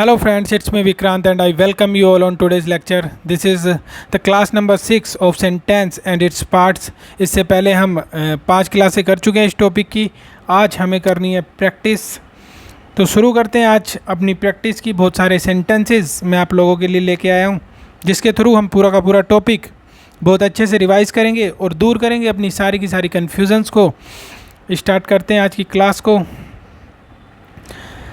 Hello friends, it's me Vikrant and I welcome you all on today's lecture. This is the class number 6 of sentence and its parts. इससे पहले हम 5 क्लासें कर चुके हैं इस टॉपिक की. आज हमें करनी है प्रैक्टिस. तो शुरू करते हैं आज अपनी प्रैक्टिस की. बहुत सारे सेंटेंसेस मैं आप लोगों के लिए लेके आया हूँ जिसके थ्रू हम पूरा का पूरा टॉपिक बहुत अच्छे से रिवाइज़ करेंगे और दूर करेंगे अपनी सारी की सारी कन्फ्यूजन्स को. स्टार्ट करते हैं आज की क्लास को.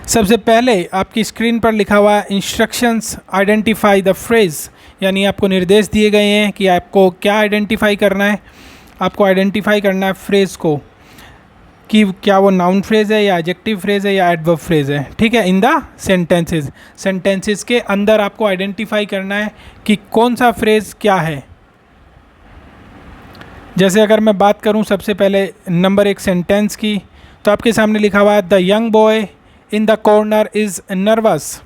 सबसे पहले आपकी स्क्रीन पर लिखा हुआ इंस्ट्रक्शंस आइडेंटिफाई द फ्रेज, यानी आपको निर्देश दिए गए हैं कि आपको क्या आइडेंटिफाई करना है. आपको आइडेंटिफाई करना है फ्रेज को कि क्या वो नाउन फ्रेज है या एडजेक्टिव फ्रेज है या एडवर्ब फ्रेज है. ठीक है, इन द सेंटेंसेस के अंदर आपको आइडेंटिफाई करना है कि कौन सा फ्रेज क्या है. जैसे अगर मैं बात करूं सबसे पहले नंबर एक सेंटेंस की, तो आपके सामने लिखा हुआ है the young boy in the corner is nervous.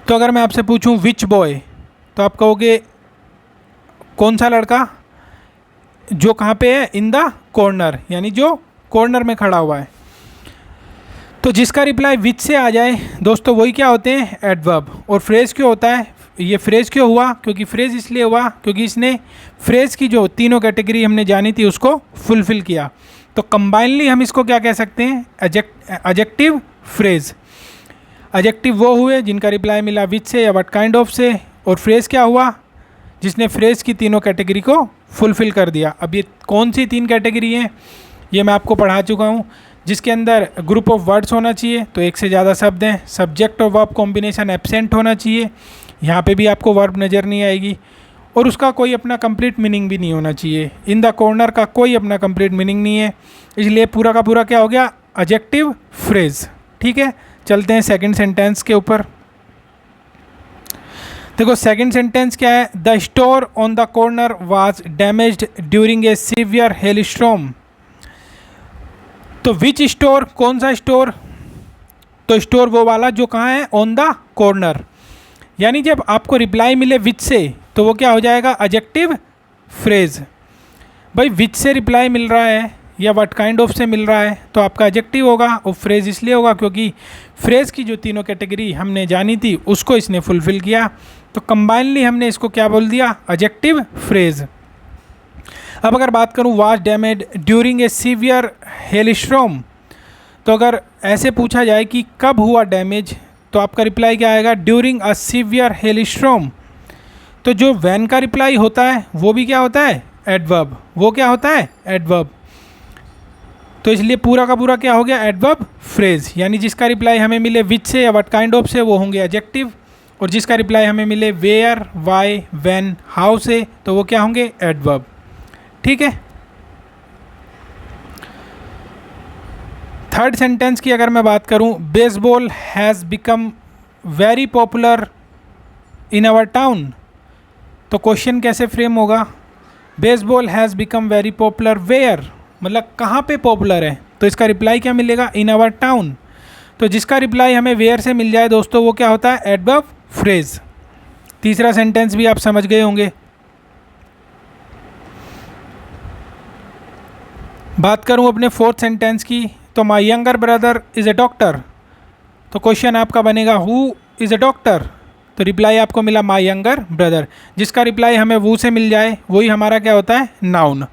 तो अगर मैं आपसे पूछूं विच बॉय, तो आप कहोगे कौन सा लड़का जो कहाँ पे है, इन द कॉर्नर, यानी जो कॉर्नर में खड़ा हुआ है. तो जिसका रिप्लाई विच से आ जाए दोस्तों वही क्या होते हैं, एडवर्ब. और फ्रेज क्यों होता है, ये फ्रेज क्यों हुआ, क्योंकि फ्रेज इसलिए हुआ क्योंकि इसने फ्रेज की जो तीनों कैटेगरी हमने जानी थी उसको फुलफिल किया. तो कंबाइनली हम इसको क्या कह सकते हैं, एडजेक्टिव फ्रेज. एडजेक्टिव वो हुए जिनका रिप्लाई मिला विच से या व्हाट काइंड ऑफ से, और फ्रेज क्या हुआ जिसने फ्रेज की तीनों कैटेगरी को फुलफिल कर दिया. अब ये कौन सी तीन कैटेगरी हैं ये मैं आपको पढ़ा चुका हूँ. जिसके अंदर ग्रुप ऑफ वर्ड्स होना चाहिए, तो एक से ज़्यादा शब्द हैं. सब्जेक्ट और वर्ब कॉम्बिनेशन एब्सेंट होना चाहिए, यहाँ पे भी आपको वर्ब नज़र नहीं आएगी. और उसका कोई अपना कंप्लीट मीनिंग भी नहीं होना चाहिए. इन द कॉर्नर का कोई अपना कंप्लीट मीनिंग नहीं है, इसलिए पूरा का पूरा क्या हो गया, एडजेक्टिव फ्रेज. ठीक है, चलते हैं सेकंड सेंटेंस के ऊपर. देखो सेकंड सेंटेंस क्या है, the store on the corner was damaged during a severe hello storm. तो विच स्टोर, कौन सा स्टोर, तो स्टोर वो वाला जो कहाँ है, ऑन द कॉर्नर. यानी जब आपको रिप्लाई मिले विच से तो वो क्या हो जाएगा, एडजेक्टिव फ्रेज. भाई विच से रिप्लाई मिल रहा है या व्हाट काइंड ऑफ से मिल रहा है तो आपका एडजेक्टिव होगा, और फ्रेज इसलिए होगा क्योंकि फ्रेज की जो तीनों कैटेगरी हमने जानी थी उसको इसने फुलफिल किया. तो कंबाइनली हमने इसको क्या बोल दिया, एडजेक्टिव फ्रेज. अब अगर बात करूँ was damage during a severe hello storm, तो अगर ऐसे पूछा जाए कि कब हुआ डैमेज, तो आपका रिप्लाई क्या आएगा, during a severe hello storm. तो जो वैन का रिप्लाई होता है वो भी क्या होता है, एडवर्ब. वो क्या होता है, एडवर्ब. तो इसलिए पूरा का पूरा क्या हो गया, एडवर्ब फ्रेज. यानी जिसका रिप्लाई हमें मिले विच से या व्हाट काइंड ऑफ से वो होंगे एडजेक्टिव, और जिसका रिप्लाई हमें मिले वेयर, वाई, व्हेन, हाउ से तो वो क्या होंगे, एडवर्ब. ठीक है. थर्ड सेंटेंस की अगर मैं बात करूं, baseball has become very popular in our town. तो क्वेश्चन कैसे फ्रेम होगा, baseball has become very popular where, मतलब कहाँ पे पॉपुलर है. तो इसका रिप्लाई क्या मिलेगा, इन आवर टाउन. तो जिसका रिप्लाई हमें वेयर से मिल जाए दोस्तों वो क्या होता है, एडवर्ब फ्रेज. तीसरा सेंटेंस भी आप समझ गए होंगे. बात करूं अपने फोर्थ सेंटेंस की, तो my younger brother is a doctor. तो क्वेश्चन आपका बनेगा हु इज़ ए डॉक्टर. तो रिप्लाई आपको मिला माई यंगर ब्रदर. जिसका रिप्लाई हमें वो से मिल जाए वही हमारा क्या होता है, नाउन.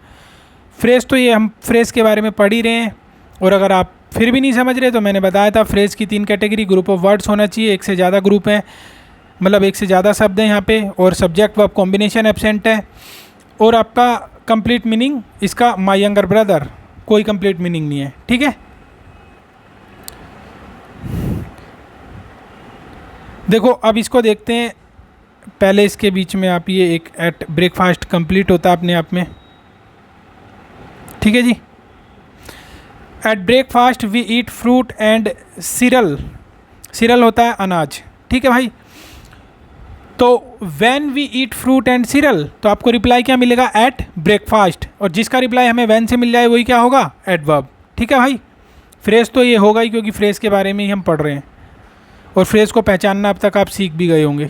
फ्रेज तो ये हम फ्रेज के बारे में पढ़ ही रहे हैं, और अगर आप फिर भी नहीं समझ रहे तो मैंने बताया था फ्रेज की तीन कैटेगरी, ग्रुप ऑफ वर्ड्स होना चाहिए, एक से ज़्यादा ग्रुप है, मतलब एक से ज़्यादा शब्द हैं यहाँ पे, और सब्जेक्ट वर्ब कॉम्बिनेशन एब्सेंट है, और आपका कंप्लीट मीनिंग इसका माई यंगर ब्रदर कोई कंप्लीट मीनिंग नहीं है. ठीक है. देखो अब इसको देखते हैं. पहले इसके बीच में आप ये एक एट ब्रेकफास्ट कंप्लीट होता है अपने आप में. ठीक है जी. At breakfast we eat fruit and cereal. Cereal होता है अनाज. ठीक है भाई. तो when we eat fruit and cereal, तो आपको रिप्लाई क्या मिलेगा, एट ब्रेकफास्ट. और जिसका रिप्लाई हमें व्हेन से मिल जाए वही क्या होगा, एडवर्ब. ठीक है भाई. फ्रेज तो ये होगा ही क्योंकि फ्रेज के बारे में ही हम पढ़ रहे हैं, और फ्रेज को पहचानना अब तक आप सीख भी गए होंगे.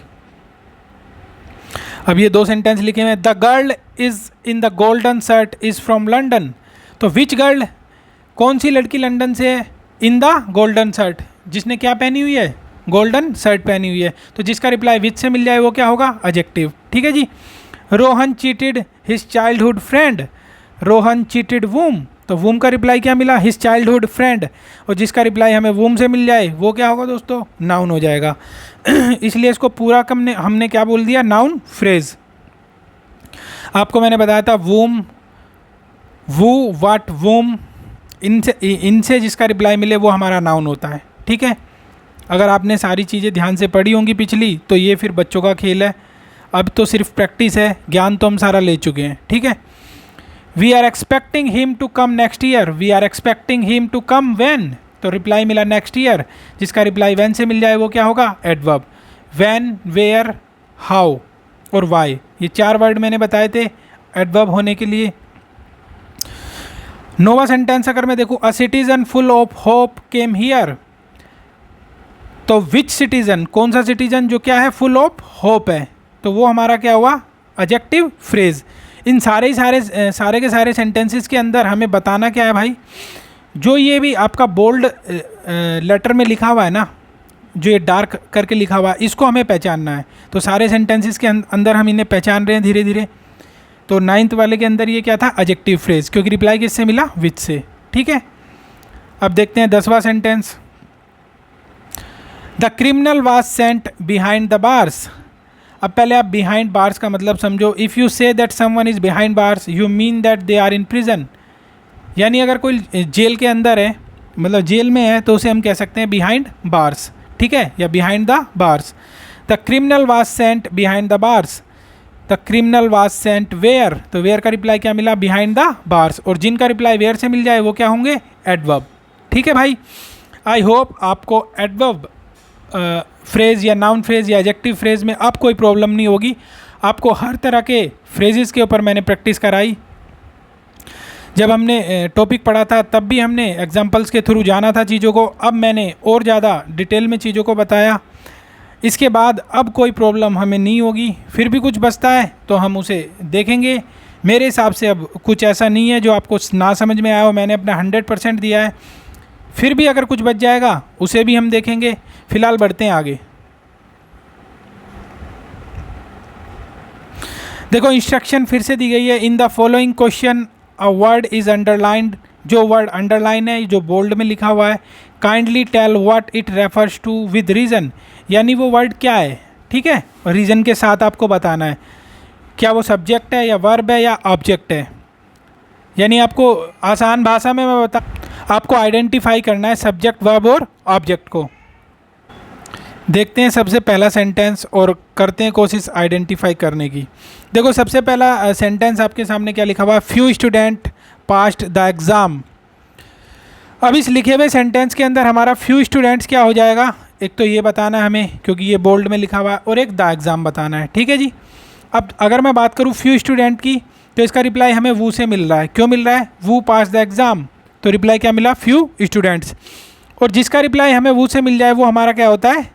अब ये दो सेंटेंस लिखे हुए हैं, the girl is in the golden shirt is from London. तो विच गर्ल, कौन सी लड़की लंदन से है, इन द गोल्डन शर्ट, जिसने क्या पहनी हुई है, गोल्डन शर्ट पहनी हुई है। तो जिसका रिप्लाई विच से मिल जाए वो क्या होगा, एडजेक्टिव। ठीक है जी। Rohan cheated his childhood friend, Rohan cheated whom, तो वूम का रिप्लाई क्या मिला, हिज चाइल्डहुड फ्रेंड। और जिसका रिप्लाई हमें वूम से मिल जाए वो क्या होगा दोस्तों, नाउन हो जाएगा। इसलिए इसको पूरा हमने क्या बोल दिया, नाउन फ्रेज। आपको मैंने बताया था वूम, वू, वाट, वूम, इनसे जिसका रिप्लाई मिले वो हमारा नाउन होता है। ठीक है, अगर आपने सारी चीज़ें ध्यान से पढ़ी होंगी पिछली, तो ये फिर बच्चों का खेल है। अब तो सिर्फ प्रैक्टिस है, ज्ञान तो हम सारा ले चुके हैं। ठीक है। We are expecting him to come next year, we are expecting him to come when, तो रिप्लाई मिला नेक्स्ट ईयर। जिसका रिप्लाई व्हेन से मिल जाए वो क्या होगा, एडवर्ब। व्हेन, वेयर, हाउ और वाई, ये 4 वर्ड मैंने बताए थे एडवर्ब होने के लिए। नोवा सेंटेंस अगर मैं देखूँ, a citizen full of hope came here, तो विच सिटीजन, कौन सा सिटीजन जो क्या है, फुल ऑफ होप है, तो वो हमारा क्या हुआ, एडजेक्टिव फ्रेज। इन सारे के सारे सेंटेंसेस के अंदर हमें बताना क्या है भाई, जो ये भी आपका बोल्ड लेटर में लिखा हुआ है ना, जो ये डार्क करके लिखा हुआ है, इसको हमें पहचानना है। तो सारे सेंटेंसेस के अंदर हम इन्हें पहचान रहे हैं धीरे धीरे। तो 9th वाले के अंदर ये क्या था, एडजेक्टिव फ्रेज, क्योंकि रिप्लाई किससे मिला, विच से। ठीक है। अब देखते हैं 10वां sentence. The criminal was sent behind the bars. अब पहले आप बिहाइंड बार्स का मतलब समझो। If you say that someone is behind bars, you mean that they are in prison. यानी अगर कोई जेल के अंदर है, मतलब जेल में है, तो उसे हम कह सकते हैं बिहाइंड बार्स। ठीक है, या behind the bars. The criminal was sent behind the bars, the criminal was sent where, तो वेयर का रिप्लाई क्या मिला, बिहाइंड द बार्स। और जिनका रिप्लाई वेयर से मिल जाए वो क्या होंगे, एडवर्ब। ठीक है भाई, आई होप आपको एडवर्ब फ्रेज़ या नाउन फ्रेज़ या एडजेक्टिव फ्रेज़ में अब कोई प्रॉब्लम नहीं होगी। आपको हर तरह के फ्रेजेस के ऊपर मैंने प्रैक्टिस कराई। जब हमने टॉपिक पढ़ा था तब भी हमने एग्जांपल्स के थ्रू जाना था चीज़ों को, अब मैंने और ज़्यादा डिटेल में चीज़ों को बताया। इसके बाद अब कोई प्रॉब्लम हमें नहीं होगी। फिर भी कुछ बचता है तो हम उसे देखेंगे। मेरे हिसाब से अब कुछ ऐसा नहीं है जो आपको ना समझ में आया हो, मैंने अपना 100% दिया है। फिर भी अगर कुछ बच जाएगा उसे भी हम देखेंगे। फिलहाल बढ़ते हैं आगे। देखो इंस्ट्रक्शन फिर से दी गई है। In the following question a word is underlined, जो वर्ड अंडरलाइन है, जो बोल्ड में लिखा हुआ है, kindly tell what it refers to with reason, यानी वो वर्ड क्या है। ठीक है, रीज़न के साथ आपको बताना है क्या वो सब्जेक्ट है या वर्ब है या ऑब्जेक्ट है। यानी आपको आसान भाषा में मैं आपको आइडेंटिफाई करना है सब्जेक्ट, वर्ब और ऑब्जेक्ट को। देखते हैं सबसे पहला सेंटेंस और करते हैं कोशिश आइडेंटिफाई करने की। देखो सबसे पहला सेंटेंस आपके सामने क्या लिखा हुआ है, few student passed the exam. अब इस लिखे हुए सेंटेंस के अंदर हमारा फ्यू स्टूडेंट्स क्या हो जाएगा, एक तो ये बताना है हमें क्योंकि ये बोल्ड में लिखा हुआ है, और एक द एग्ज़ाम बताना है। ठीक है जी। अब अगर मैं बात करूँ फ्यू स्टूडेंट की, तो इसका रिप्लाई हमें वू से मिल रहा है। क्यों मिल रहा है, वू पास द एग्ज़ाम, तो रिप्लाई क्या मिला, फ्यू स्टूडेंट्स। और जिसका रिप्लाई हमें वू से मिल जाए वो हमारा क्या होता है,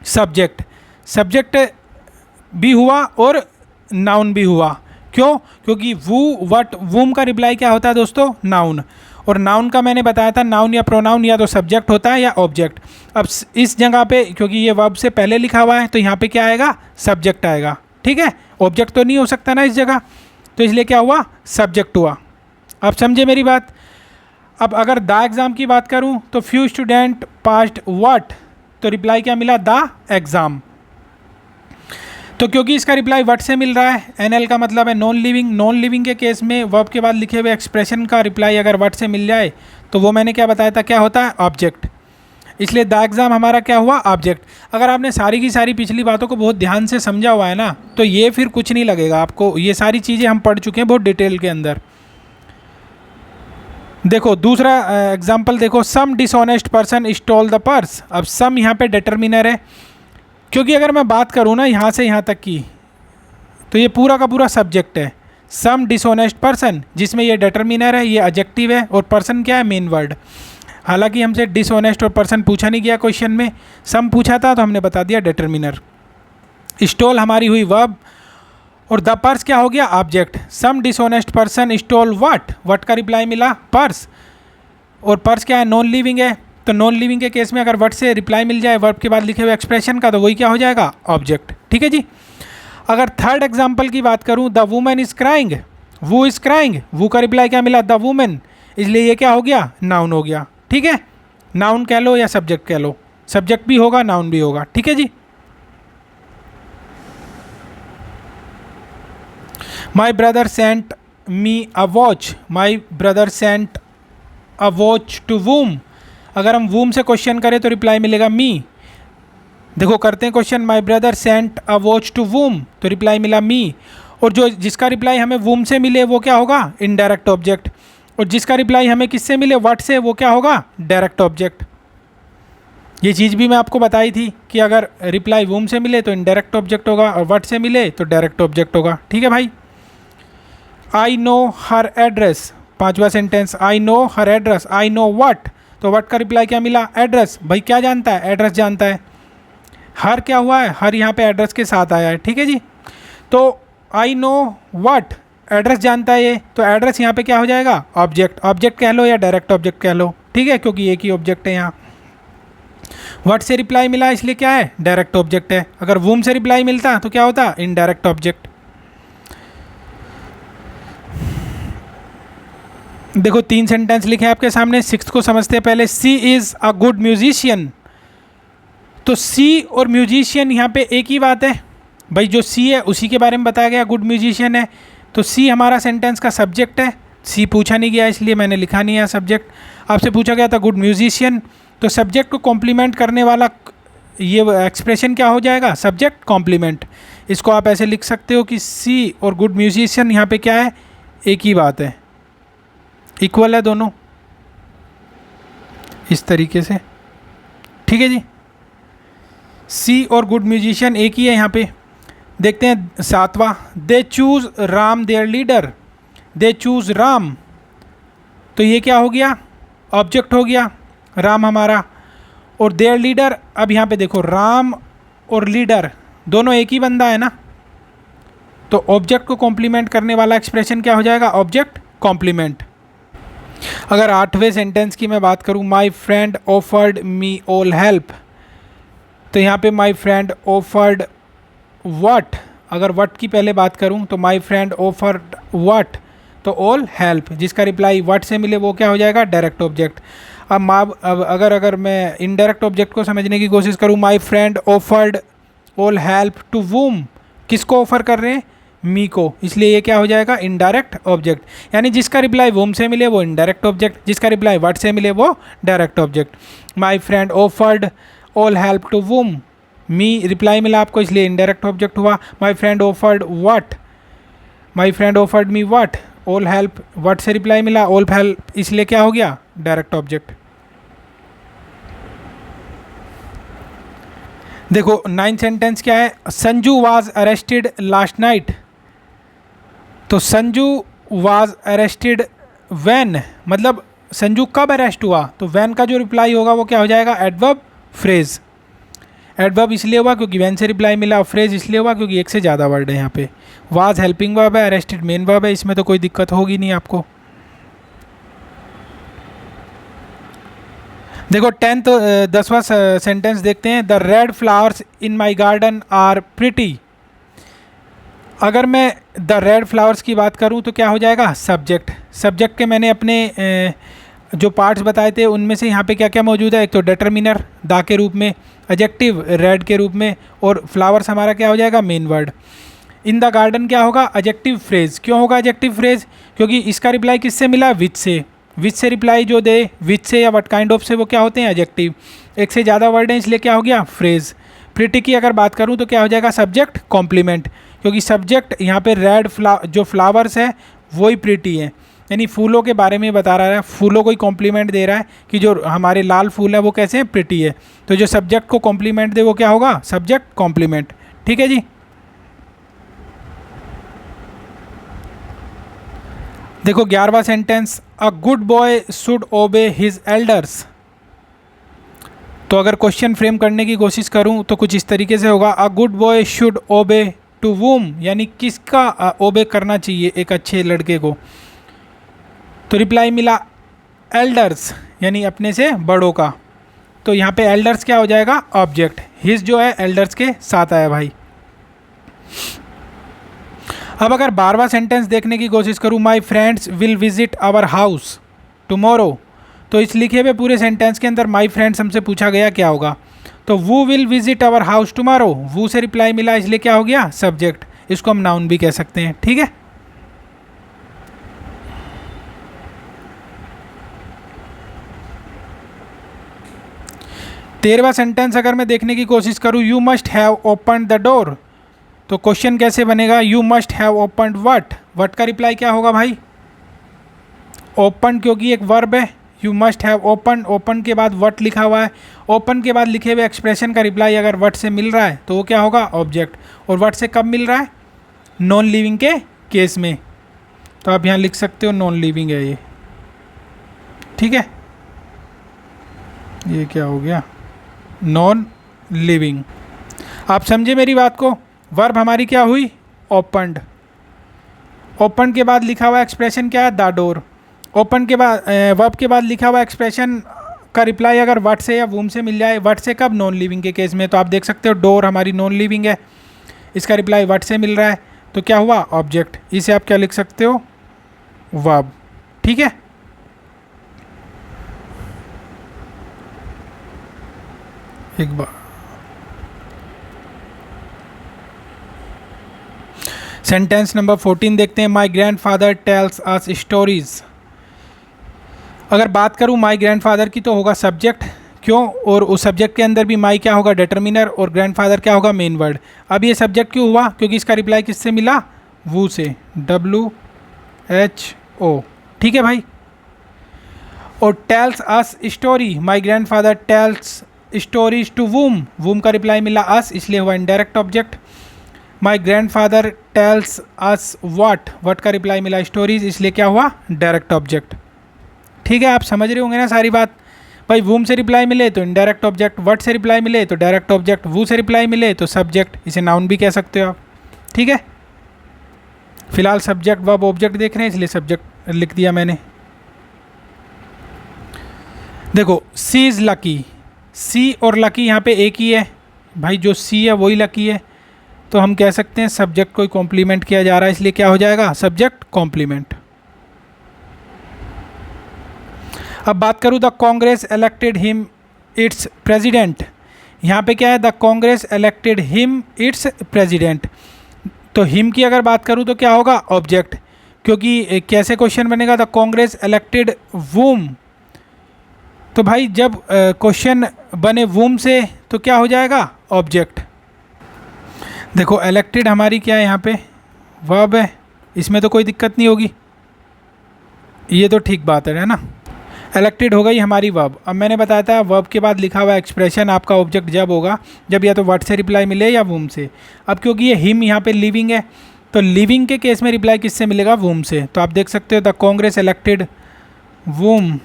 सब्जेक्ट। सब्जेक्ट भी हुआ और नाउन भी हुआ। क्यों, क्योंकि वू, वट, वूम का रिप्लाई क्या होता है दोस्तों, नाउन। और नाउन का मैंने बताया था नाउन या प्रोनाउन या तो सब्जेक्ट होता है या ऑब्जेक्ट। अब इस जगह पे क्योंकि ये वर्ब से पहले लिखा हुआ है तो यहाँ पे क्या आएगा, सब्जेक्ट आएगा। ठीक है, ऑब्जेक्ट तो नहीं हो सकता ना इस जगह, तो इसलिए क्या हुआ, सब्जेक्ट हुआ। आप समझे मेरी बात। अब अगर द एग्ज़ाम की बात करूँ तो फ्यू स्टूडेंट पास्ड व्हाट, तो रिप्लाई क्या मिला, द एग्ज़ाम। तो क्योंकि इसका रिप्लाई व्हाट से मिल रहा है, एनएल का मतलब है नॉन लिविंग। नॉन लिविंग के केस में वर्ब के बाद लिखे हुए एक्सप्रेशन का रिप्लाई अगर व्हाट से मिल जाए तो वो मैंने क्या बताया था, क्या होता है, ऑब्जेक्ट। इसलिए द एग्ज़ाम हमारा क्या हुआ, ऑब्जेक्ट। अगर आपने सारी की सारी पिछली बातों को बहुत ध्यान से समझा हुआ है ना, तो ये फिर कुछ नहीं लगेगा आपको। ये सारी चीज़ें हम पढ़ चुके हैं बहुत डिटेल के अंदर। देखो दूसरा एग्जाम्पल देखो, some dishonest person stole the purse. अब सम यहाँ पे डिटर्मिनर है, क्योंकि अगर मैं बात करूँ ना यहाँ से यहाँ तक की, तो ये पूरा का पूरा सब्जेक्ट है। सम डिसऑनेस्ट पर्सन, जिसमें ये डिटर्मिनर है, ये एडजेक्टिव है, और पर्सन क्या है, मेन वर्ड। हालांकि हमसे डिसऑनेस्ट और पर्सन पूछा नहीं गया क्वेश्चन में, सम पूछा था तो हमने बता दिया डिटर्मिनर। स्टॉल हमारी हुई वर्ब, और द पर्स क्या हो गया, object. Some dishonest person stole what, what का रिप्लाई मिला, पर्स। और पर्स क्या है, नॉन लिविंग है, तो नॉन लिविंग के केस में अगर वर्ड से रिप्लाई मिल जाए वर्ब के बाद लिखे हुए एक्सप्रेशन का, तो वही क्या हो जाएगा, ऑब्जेक्ट। ठीक है जी। अगर थर्ड एग्जाम्पल की बात करूँ, द वुमेन इज क्राइंग, वो इज क्राइंग, वो का रिप्लाई क्या मिला, द वुमेन, इसलिए ये क्या हो गया, नाउन हो गया। ठीक है, नाउन कह लो या सब्जेक्ट कह लो, सब्जेक्ट भी होगा नाउन भी होगा। ठीक है जी। My brother sent me a watch, my brother sent a watch to whom, अगर हम वूम से क्वेश्चन करें तो रिप्लाई मिलेगा मी। देखो करते हैं question, my brother sent a watch to whom, तो रिप्लाई मिला मी। और जो जिसका रिप्लाई हमें वूम से मिले वो क्या होगा, इनडायरेक्ट ऑब्जेक्ट। और जिसका रिप्लाई हमें किससे मिले, व्हाट से, वो क्या होगा, डायरेक्ट ऑब्जेक्ट। ये चीज़ भी मैं आपको बताई थी कि अगर रिप्लाई वूम से मिले तो इनडायरेक्ट ऑब्जेक्ट होगा और व्हाट से मिले तो डायरेक्ट ऑब्जेक्ट होगा। ठीक है भाई। आई नो हर एड्रेस, पांचवा sentence, I know her address, I know what, तो व्हाट का रिप्लाई क्या मिला, एड्रेस। भाई क्या जानता है, एड्रेस जानता है। हर क्या हुआ है, हर यहाँ पे एड्रेस के साथ आया है। ठीक है जी। तो आई नो व्हाट, एड्रेस जानता है ये, तो एड्रेस यहाँ पे क्या हो जाएगा, ऑब्जेक्ट। ऑब्जेक्ट कह लो या डायरेक्ट ऑब्जेक्ट कह लो। ठीक है, क्योंकि एक ही ऑब्जेक्ट है यहाँ। व्हाट से रिप्लाई मिला इसलिए क्या है, डायरेक्ट ऑब्जेक्ट है। अगर वूम से रिप्लाई मिलता तो क्या होता, इनडायरेक्ट ऑब्जेक्ट। देखो 3 सेंटेंस लिखे हैं आपके सामने, सिक्स्थ को समझते हैं पहले। सी इज़ अ गुड म्यूजिशियन, तो सी और म्यूजिशियन यहाँ पे एक ही बात है भाई। जो सी है उसी के बारे में बताया गया, गुड म्यूजिशियन है, तो सी हमारा सेंटेंस का सब्जेक्ट है। सी पूछा नहीं गया इसलिए मैंने लिखा नहीं है सब्जेक्ट। आपसे पूछा गया था गुड म्यूजिशियन, तो सब्जेक्ट को कॉम्प्लीमेंट करने वाला ये एक्सप्रेशन क्या हो जाएगा, सब्जेक्ट कॉम्प्लीमेंट। इसको आप ऐसे लिख सकते हो कि सी और गुड म्यूजिशियन यहाँ पे क्या है, एक ही बात है, इक्वल है दोनों, इस तरीके से। ठीक है जी। सी और गुड म्यूजिशियन एक ही है यहाँ पे। देखते हैं 7वां, they choose Ram their leader, they choose Ram, तो ये क्या हो गया, ऑब्जेक्ट हो गया, राम हमारा। और देयर लीडर, अब यहाँ पे देखो राम और लीडर दोनों एक ही बंदा है ना, तो ऑब्जेक्ट को कॉम्प्लीमेंट करने वाला एक्सप्रेशन क्या हो जाएगा, ऑब्जेक्ट कॉम्प्लीमेंट। अगर 8वें सेंटेंस की मैं बात करूँ, my friend offered me all help, तो यहाँ पे माई फ्रेंड ऑफर्ड व्हाट, अगर व्हाट की पहले बात करूँ तो माई फ्रेंड ऑफर्ड व्हाट, तो ऑल हेल्प, जिसका रिप्लाई व्हाट से मिले वो क्या हो जाएगा, डायरेक्ट ऑब्जेक्ट। अब अगर मैं इनडायरेक्ट ऑब्जेक्ट को समझने की कोशिश करूँ, my friend offered all help to whom, किसको ऑफर कर रहे हैं, मी को, इसलिए ये क्या हो जाएगा, इनडायरेक्ट ऑब्जेक्ट। यानी जिसका रिप्लाई वूम से मिले वो इनडायरेक्ट ऑब्जेक्ट, जिसका रिप्लाई व्हाट से मिले वो direct object. My friend offered all help to whom, me reply मिला आपको इसलिए इनडायरेक्ट ऑब्जेक्ट हुआ। My friend offered what, my friend offered me what, all help, what से रिप्लाई मिला ऑल हेल्प, इसलिए क्या हो गया, डायरेक्ट ऑब्जेक्ट। देखो 9th सेंटेंस क्या है, Sanju was arrested last night, तो संजू वाज अरेस्टेड व्हेन, मतलब संजू कब अरेस्ट हुआ, तो व्हेन का जो रिप्लाई होगा वो क्या हो जाएगा, एडवर्ब फ्रेज। एडवर्ब इसलिए हुआ क्योंकि व्हेन से रिप्लाई मिला, और फ्रेज इसलिए हुआ क्योंकि एक से ज़्यादा वर्ड है यहाँ पे। वाज हेल्पिंग वर्ब है, अरेस्टेड मेन वर्ब है, इसमें तो कोई दिक्कत होगी नहीं आपको। देखो 10वां सेंटेंस देखते हैं, the red flowers in my garden are pretty, अगर मैं द रेड फ्लावर्स की बात करूं तो क्या हो जाएगा, सब्जेक्ट। सब्जेक्ट के मैंने अपने जो पार्ट्स बताए थे उनमें से यहाँ पे क्या क्या मौजूद है, एक तो डिटर्मिनर दा के रूप में, एडजेक्टिव रेड के रूप में, और फ्लावर्स हमारा क्या हो जाएगा, main word. In the garden क्या होगा, एडजेक्टिव फ्रेज। क्यों होगा एडजेक्टिव फ्रेज, क्योंकि इसका रिप्लाई किससे मिला, विच से। विच से रिप्लाई जो दे, विच से या व्हाट काइंड ऑफ से, वो क्या होते हैं, एडजेक्टिव। एक से ज़्यादा वर्ड है इसलिए क्या हो गया, फ्रेज। प्रिटी की अगर बात करूँ तो क्या हो जाएगा, सब्जेक्ट कॉम्प्लीमेंट, क्योंकि सब्जेक्ट यहाँ पे रेड जो फ्लावर्स है वही प्रिटी है, यानी फूलों के बारे में बता रहा है, फूलों को ही कॉम्प्लीमेंट दे रहा है कि जो हमारे लाल फूल है वो कैसे हैं, प्रिटी है। तो जो सब्जेक्ट को कॉम्प्लीमेंट दे वो क्या होगा, सब्जेक्ट कॉम्प्लीमेंट। ठीक है जी। देखो 11वां sentence, a good boy should obey his elders, तो अगर क्वेश्चन फ्रेम करने की कोशिश करूं तो कुछ इस तरीके से होगा, a good boy should obey to whom, यानी किसका ओबे करना चाहिए एक अच्छे लड़के को, तो रिप्लाई मिला एल्डर्स, यानी अपने से बड़ों का। तो यहाँ पे एल्डर्स क्या हो जाएगा, ऑब्जेक्ट। हिज जो है एल्डर्स के साथ आया भाई। अब अगर 12वां सेंटेंस देखने की कोशिश करूँ, my friends will visit our house tomorrow, तो इस लिखे हुए पूरे सेंटेंस के अंदर माई फ्रेंड्स हमसे पूछा गया क्या होगा, तो वो will visit our house tomorrow, वो से रिप्लाई मिला इसलिए क्या हो गया, सब्जेक्ट। इसको हम नाउन भी कह सकते हैं, ठीक है। तेरहवां सेंटेंस अगर मैं देखने की कोशिश करूँ, you must have open the door, तो क्वेश्चन कैसे बनेगा, you must have open what, what का रिप्लाई क्या होगा भाई, ओपन, क्योंकि एक वर्ब है। You must have open, open के बाद वट लिखा हुआ है, ओपन के बाद लिखे हुए एक्सप्रेशन का रिप्लाई अगर वट से मिल रहा है तो वो क्या होगा, ऑब्जेक्ट। और वट से कब मिल रहा है, नॉन लिविंग के केस में, तो आप यहाँ लिख सकते हो नॉन लिविंग है ये, ठीक है। ये क्या हो गया, नॉन लिविंग। आप समझे मेरी बात को, वर्ब हमारी क्या हुई, ओपनड, ओपन के बाद लिखा हुआ एक्सप्रेशन क्या है, द डोर, ओपन के बाद वर्ब के बाद लिखा हुआ एक्सप्रेशन का रिप्लाई अगर वट से या वूम से मिल जाए, वट से कब, नॉन लिविंग के केस में, तो आप देख सकते हो डोर हमारी नॉन लिविंग है, इसका रिप्लाई वट से मिल रहा है, तो क्या हुआ, ऑब्जेक्ट। इसे आप क्या लिख सकते हो, वर्ब, ठीक है। एक बार सेंटेंस नंबर 14 देखते हैं, my grand father tells us stories. अगर बात करूँ माई ग्रैंडफादर की तो होगा सब्जेक्ट, क्यों, और उस सब्जेक्ट के अंदर भी माई क्या होगा, डिटर्मिनर, और ग्रैंडफादर क्या होगा, मेन वर्ड। अब ये सब्जेक्ट क्यों हुआ, क्योंकि इसका रिप्लाई किससे मिला, वो से, WHO, ठीक है भाई। और tells us story, my grandfather tells stories to whom का रिप्लाई मिला अस, इसलिए हुआ indirect object. My grandfather tells us what का रिप्लाई मिला स्टोरीज, इसलिए क्या हुआ, डायरेक्ट ऑब्जेक्ट, ठीक है। आप समझ रहे होंगे ना सारी बात भाई, वूम से रिप्लाई मिले तो इनडायरेक्ट ऑब्जेक्ट, वट से रिप्लाई मिले तो डायरेक्ट ऑब्जेक्ट, वो से रिप्लाई मिले तो सब्जेक्ट, इसे नाउन भी कह सकते हो आप, ठीक है। फिलहाल सब्जेक्ट वर्ब ऑब्जेक्ट देख रहे हैं इसलिए सब्जेक्ट लिख दिया मैंने। देखो सी इज़ लकी, सी और लकी यहाँ पे एक ही है भाई, जो सी है वही लकी है, तो हम कह सकते हैं सब्जेक्ट को कॉम्प्लीमेंट किया जा रहा है, इसलिए क्या हो जाएगा, सब्जेक्ट कॉम्प्लीमेंट। अब बात करूँ, the Congress elected him it's president, यहाँ पे क्या है, the Congress elected him it's president, तो हिम की अगर बात करूँ तो क्या होगा, ऑब्जेक्ट, क्योंकि कैसे क्वेश्चन बनेगा, द कांग्रेस इलेक्टेड वूम, तो भाई जब क्वेश्चन बने वूम से तो क्या हो जाएगा, ऑब्जेक्ट। देखो इलेक्टेड हमारी क्या है, यहाँ पे वर्ब है, इसमें तो कोई दिक्कत नहीं होगी, ये तो ठीक बात है ना। इलेक्टेड हो गई हमारी वर्ब। अब मैंने बताया था वर्ब के बाद लिखा हुआ एक्सप्रेशन आपका ऑब्जेक्ट जब होगा जब या तो वट से रिप्लाई मिले या वूम से। अब क्योंकि ये हिम यहाँ पे लिविंग है तो लिविंग के केस में रिप्लाई किससे मिलेगा, वूम से। तो आप देख सकते हो द कांग्रेस इलेक्टेड वूम,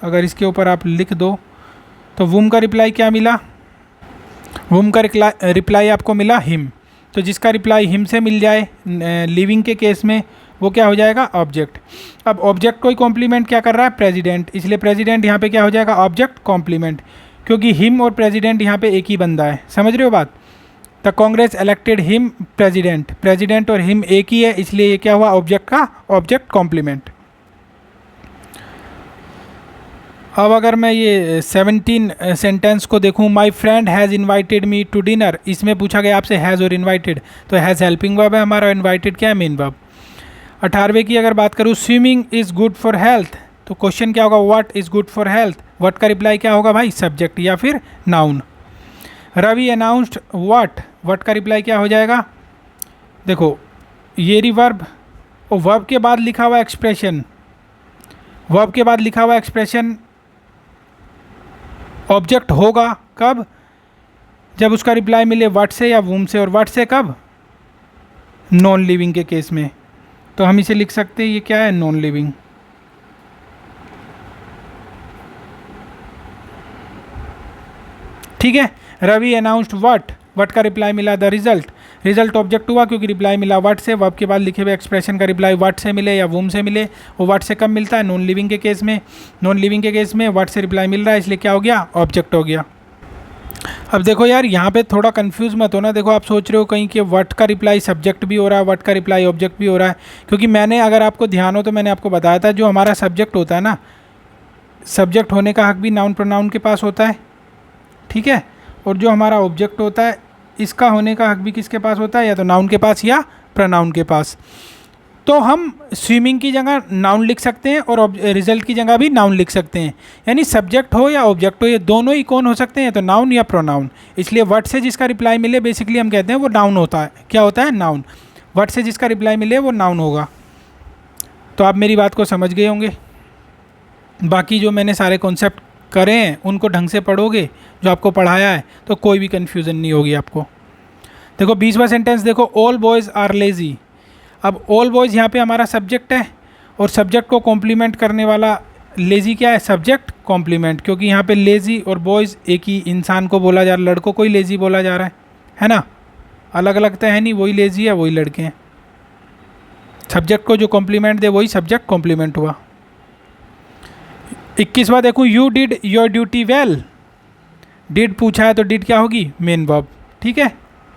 अगर इसके ऊपर आप लिख दो तो वूम का रिप्लाई क्या मिला, वूम का रिप्लाई आपको मिला हिम। तो जिसका रिप्लाई हिम से मिल जाए लिविंग के केस में वो क्या हो जाएगा, ऑब्जेक्ट। अब ऑब्जेक्ट को ही कॉम्प्लीमेंट क्या कर रहा है, प्रेसिडेंट, इसलिए प्रेसिडेंट यहाँ पे क्या हो जाएगा, ऑब्जेक्ट कॉम्प्लीमेंट, क्योंकि हिम और प्रेसिडेंट यहाँ पे एक ही बंदा है। समझ रहे हो बात। The Congress elected him president, president और हिम एक ही है, इसलिए ये क्या हुआ, ऑब्जेक्ट का ऑब्जेक्ट कॉम्प्लीमेंट। अब अगर मैं ये 17 सेंटेंस को देखूं, my friend has invited me to dinner, इसमें पूछा गया आपसे हैज़ और इन्वाइटेड, तो हैज़ हेल्पिंग वर्ब है हमारा, इन्वाइटेड क्या है, मेन वर्ब। 18वें की अगर बात करूँ, swimming is good for health, तो क्वेश्चन क्या होगा, what is good for health, what का रिप्लाई क्या होगा भाई, सब्जेक्ट या फिर नाउन। रवि अनाउंस्ड व्हाट का रिप्लाई क्या हो जाएगा, देखो ये रिवर्ब और वर्ब के बाद लिखा हुआ एक्सप्रेशन, वर्ब के बाद लिखा हुआ एक्सप्रेशन ऑब्जेक्ट होगा कब, जब उसका रिप्लाई मिले व्हाट से या वूम से, और व्हाट से कब, नॉन लिविंग के केस में। तो हम इसे लिख सकते हैं ये क्या है, नॉन लिविंग। ठीक है। रवि अनाउंस्ड व्हाट का रिप्लाई मिला द रिजल्ट, रिजल्ट ऑब्जेक्ट हुआ क्योंकि रिप्लाई मिला व्हाट से, वर्ब के बाद लिखे हुए एक्सप्रेशन का रिप्लाई व्हाट से मिले या वूम से मिले। वो व्हाट से कब मिलता है? नॉन लिविंग के केस में। नॉन लिविंग के केस में व्हाट से रिप्लाई मिल रहा है, इसलिए क्या हो गया? ऑब्जेक्ट हो गया। अब देखो यार, यहाँ पे थोड़ा कंफ्यूज मत होना। देखो आप सोच रहे हो कहीं कि व्हाट का रिप्लाई सब्जेक्ट भी हो रहा है, व्हाट का रिप्लाई ऑब्जेक्ट भी हो रहा है, क्योंकि मैंने, अगर आपको ध्यान हो तो मैंने आपको बताया था, जो हमारा सब्जेक्ट होता है ना, सब्जेक्ट होने का हक भी नाउन प्रोनाउन के पास होता है, ठीक है, और जो हमारा ऑब्जेक्ट होता है इसका होने का हक भी किसके पास होता है? या तो नाउन के पास या प्रोनाउन के पास। तो हम स्विमिंग की जगह नाउन लिख सकते हैं और रिजल्ट की जगह भी नाउन लिख सकते हैं, यानी सब्जेक्ट हो या ऑब्जेक्ट हो, ये दोनों ही कौन हो सकते हैं? तो नाउन या प्रोनाउन। इसलिए व्हाट से जिसका रिप्लाई मिले बेसिकली हम कहते हैं वो नाउन होता है। क्या होता है? नाउन। व्हाट से जिसका रिप्लाई मिले वो नाउन होगा। तो आप मेरी बात को समझ गए होंगे। बाकी जो मैंने सारे कॉन्सेप्ट करे हैं उनको ढंग से पढ़ोगे, जो आपको पढ़ाया है, तो कोई भी कन्फ्यूज़न नहीं होगी आपको। देखो 20वां सेंटेंस देखो, ऑल बॉयज़ आर लेज़ी। अब ऑल बॉयज़ यहाँ पे हमारा सब्जेक्ट है और सब्जेक्ट को कॉम्प्लीमेंट करने वाला लेज़ी क्या है? सब्जेक्ट कॉम्प्लीमेंट, क्योंकि यहाँ पे लेज़ी और बॉयज़ एक ही इंसान को बोला जा रहा है, लड़कों को ही लेज़ी बोला जा रहा है ना, अलग अलग तो है नहीं, वही लेज़ी है वही लड़के हैं। सब्जेक्ट को जो कॉम्प्लीमेंट दे वही सब्जेक्ट कॉम्प्लीमेंट हुआ। 21वां देखो, you did your duty well. Did पूछा है तो डिड क्या होगी? मेन वर्ब, ठीक है,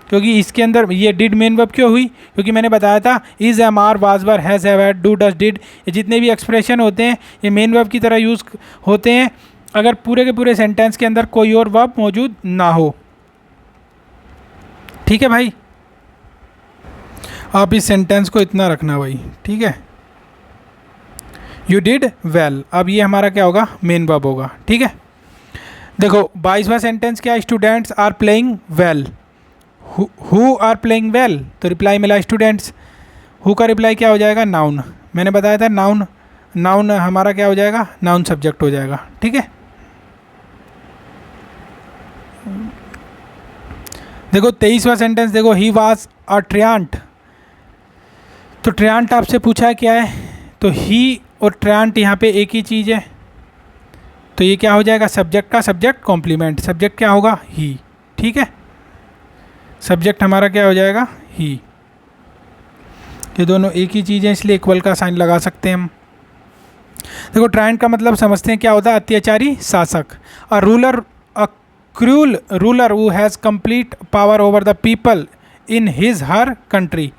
क्योंकि इसके अंदर ये डिड मेन वर्ब क्यों हुई? क्योंकि मैंने बताया था is, am, are, was, were, has, have, had, do, does, did, ये जितने भी एक्सप्रेशन होते हैं ये मेन वर्ब की तरह यूज़ होते हैं अगर पूरे के पूरे सेंटेंस के अंदर कोई और वर्ब मौजूद ना हो। ठीक है भाई, आप इस सेंटेंस को इतना रखना भाई, ठीक है। यू डिड वेल, अब ये हमारा क्या होगा? मेन वर्ब होगा, ठीक है। देखो 22वां सेंटेंस क्या है? Students are playing well. Who are playing well, तो रिप्लाई मिला स्टूडेंट्स। हु का रिप्लाई क्या हो जाएगा? नाउन। मैंने बताया था नाउन, नाउन हमारा क्या हो जाएगा? नाउन सब्जेक्ट हो जाएगा, ठीक है। देखो 23वां सेंटेंस देखो, ही वाज अ ट्रायंट। तो ट्रायंट आपसे पूछा है क्या है? तो ही और ट्रायंट यहाँ पे एक ही चीज़ है, तो ये क्या हो जाएगा? सब्जेक्ट का सब्जेक्ट कॉम्प्लीमेंट। सब्जेक्ट क्या होगा? ही, ठीक है। सब्जेक्ट हमारा क्या हो जाएगा? ही। ये दोनों एक ही चीज़ है इसलिए इक्वल का साइन लगा सकते हैं हम। देखो ट्रायंट का मतलब समझते हैं क्या होता है? अत्याचारी शासक। A ruler, a cruel ruler who has complete power over the people in his her country,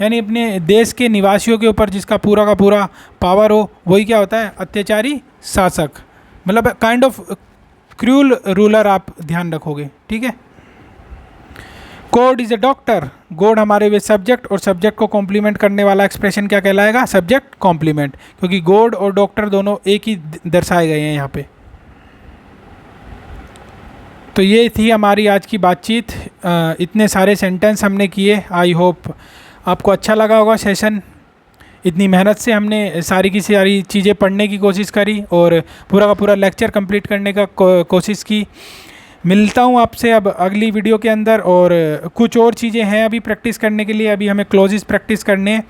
यानी अपने देश के निवासियों के ऊपर जिसका पूरा का पूरा पावर हो, वही क्या होता है? अत्याचारी शासक। मतलब काइंड ऑफ क्रूल रूलर आप ध्यान रखोगे, ठीक है। God is a doctor. God हमारे वे सब्जेक्ट, और सब्जेक्ट को कॉम्प्लीमेंट करने वाला एक्सप्रेशन क्या कहलाएगा? सब्जेक्ट कॉम्प्लीमेंट, क्योंकि गॉड और डॉक्टर दोनों एक ही दर्शाए गए हैं यहाँ पे। तो ये थी हमारी आज की बातचीत। इतने सारे सेंटेंस हमने किए। आई होप आपको अच्छा लगा होगा सेशन। इतनी मेहनत से हमने सारी की सारी चीज़ें पढ़ने की कोशिश करी और पूरा का पूरा लेक्चर कंप्लीट करने का कोशिश की। मिलता हूँ आपसे अब अगली वीडियो के अंदर, और कुछ और चीज़ें हैं अभी प्रैक्टिस करने के लिए। अभी हमें क्लोजेस प्रैक्टिस करने हैं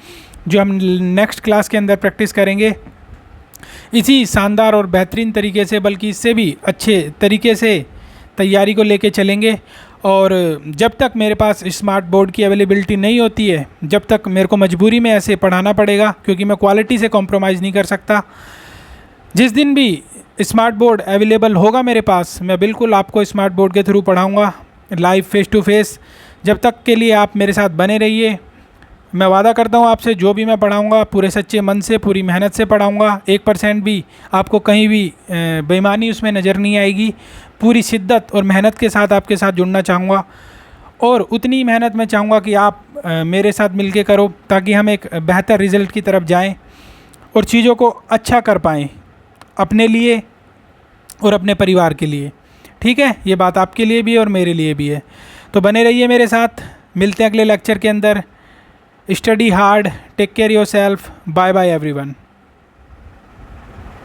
जो हम नेक्स्ट क्लास के अंदर प्रैक्टिस करेंगे इसी शानदार और बेहतरीन तरीके से, बल्कि इससे भी अच्छे तरीके से तैयारी को लेके चलेंगे। और जब तक मेरे पास स्मार्ट बोर्ड की अवेलेबिलिटी नहीं होती है, जब तक मेरे को मजबूरी में ऐसे पढ़ाना पड़ेगा, क्योंकि मैं क्वालिटी से कॉम्प्रोमाइज़ नहीं कर सकता। जिस दिन भी स्मार्ट बोर्ड अवेलेबल होगा मेरे पास, मैं बिल्कुल आपको स्मार्ट बोर्ड के थ्रू पढ़ाऊँगा, लाइव फेस टू फेस। जब तक के लिए आप मेरे साथ बने रहिए। मैं वादा करता हूँ आपसे, जो भी मैं पढ़ाऊँगा पूरे सच्चे मन से, पूरी मेहनत से पढ़ाऊँगा। 1% भी आपको कहीं भी बेईमानी उसमें नज़र नहीं आएगी। पूरी शिद्दत और मेहनत के साथ आपके साथ जुड़ना चाहूँगा, और उतनी ही मेहनत मैं चाहूँगा कि आप मेरे साथ मिलके करो, ताकि हम एक बेहतर रिज़ल्ट की तरफ जाएं और चीज़ों को अच्छा कर पाएँ अपने लिए और अपने परिवार के लिए। ठीक है, ये बात आपके लिए भी और मेरे लिए भी है। तो बने रहिए मेरे साथ। मिलते हैं अगले लेक्चर के अंदर। Study hard, take care yourself. Bye bye everyone.